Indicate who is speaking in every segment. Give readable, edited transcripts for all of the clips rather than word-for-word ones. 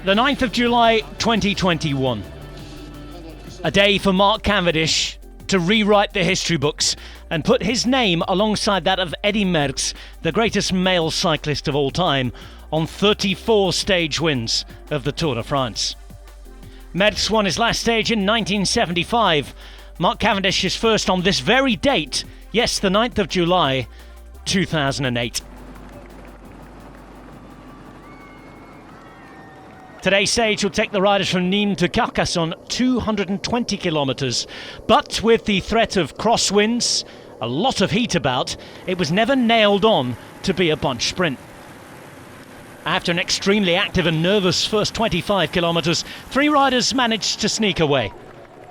Speaker 1: The 9th of July 2021. A day for Mark Cavendish to rewrite the history books and put his name alongside that of Eddy Merckx, the greatest male cyclist of all time, on 34 stage wins of the Tour de France. Merckx won his last stage in 1975. Mark Cavendish is first on this very date, yes, the 9th of July 2008. Today's stage will take the riders from Nîmes to Carcassonne, 220 kilometres. But with the threat of crosswinds, a lot of heat about, it was never nailed on to be a bunch sprint. After an extremely active and nervous first 25 kilometres, 3 riders managed to sneak away.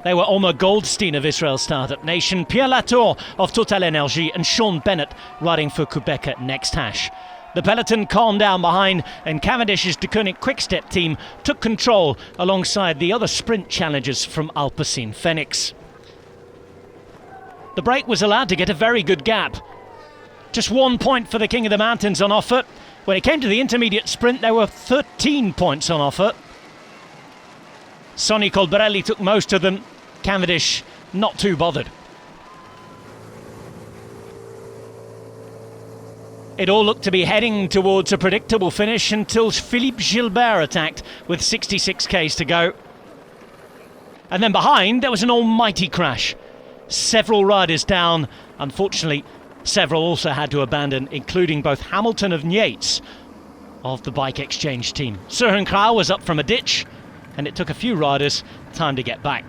Speaker 1: They were Omar Goldstein of Israel's startup nation, Pierre Latour of Total Energy, and Sean Bennett riding for Quebec Next Hash. The peloton calmed down behind, and Cavendish's De Koning Quick-Step team took control alongside the other sprint challengers from Alpecin Phoenix. The break was allowed to get a very good gap. Just 1 point for the King of the Mountains on offer. When it came to the intermediate sprint, there were 13 points on offer. Sonny Colbrelli took most of them. Cavendish not too bothered. It all looked to be heading towards a predictable finish until Philippe Gilbert attacked with 66 k's to go. And then behind, there was an almighty crash. Several riders down. Unfortunately, several also had to abandon, including both Hamilton of Yates of the Bike Exchange team. Søren Kragh was up from a ditch, and it took a few riders time to get back.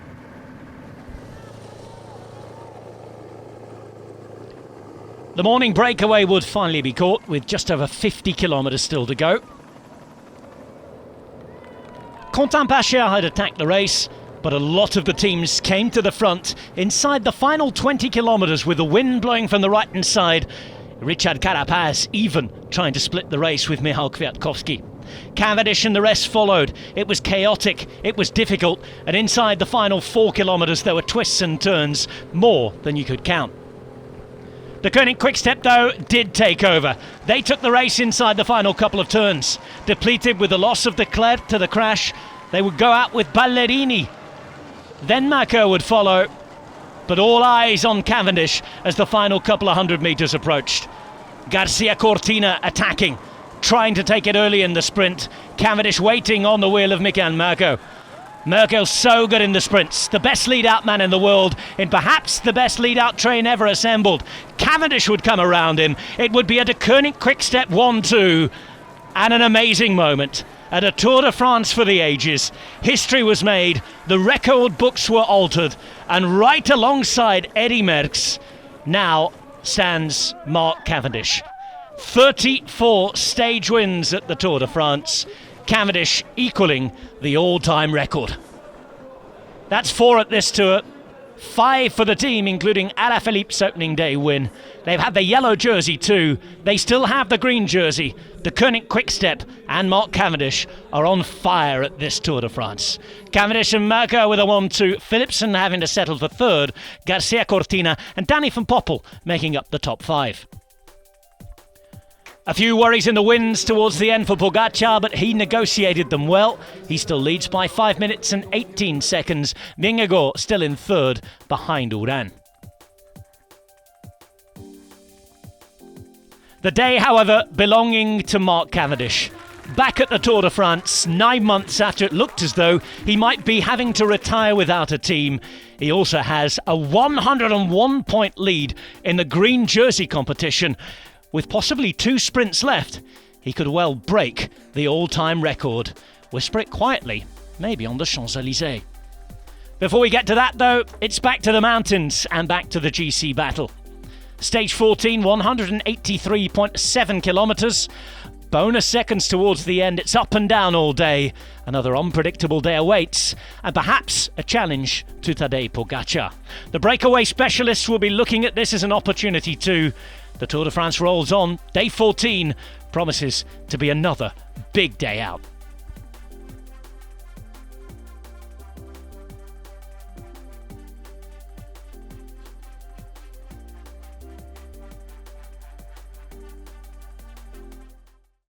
Speaker 1: The morning breakaway would finally be caught with just over 50 kilometres still to go. Quentin Pacher had attacked the race, but a lot of the teams came to the front inside the final 20 kilometres with the wind blowing from the right-hand side. Richard Carapaz even trying to split the race with Michał Kwiatkowski. Cavendish and the rest followed. It was chaotic, it was difficult, and inside the final 4 kilometres there were twists and turns, more than you could count. The Koning Quick-Step, though, did take over. They took the race inside the final couple of turns. Depleted with the loss of Leclerc to the crash, they would go out with Ballerini. Then Merckx would follow, but all eyes on Cavendish as the final couple of 100 metres approached. Garcia Cortina attacking, trying to take it early in the sprint. Cavendish waiting on the wheel of Michael Merckx. Merckx so good in the sprints, the best lead-out man in the world, in perhaps the best lead-out train ever assembled. Cavendish would come around him. It would be a De Koning Quick-Step 1-2, and an amazing moment at a Tour de France for the ages. History was made, the record books were altered, and right alongside Eddy Merckx now stands Mark Cavendish. 34 stage wins at the Tour de France. Cavendish equaling the all-time record. That's 4 at this tour, 5 for the team, including Alaphilippe's opening day win. They've had the yellow jersey too. They still have the green jersey. De Koning Quick-Step and Mark Cavendish are on fire at this Tour de France. Cavendish and Merckx with a 1-2, Philipsen having to settle for third, Garcia Cortina and Danny van Poppel making up the top 5. A few worries in the wins towards the end for Pogacar, but he negotiated them well. He still leads by 5 minutes and 18 seconds. Vingegaard still in third, behind Uran. The day, however, belonging to Mark Cavendish. Back at the Tour de France, 9 months after it looked as though he might be having to retire without a team. He also has a 101-point lead in the green jersey competition. With possibly 2 sprints left, he could well break the all-time record. Whisper it quietly, maybe on the Champs-Élysées. Before we get to that though, it's back to the mountains and back to the GC battle. Stage 14, 183.7 kilometres. Bonus seconds towards the end, it's up and down all day. Another unpredictable day awaits, and perhaps a challenge to Tadej Pogacar. The breakaway specialists will be looking at this as an opportunity too. The Tour de France rolls on. Day 14 promises to be another big day out.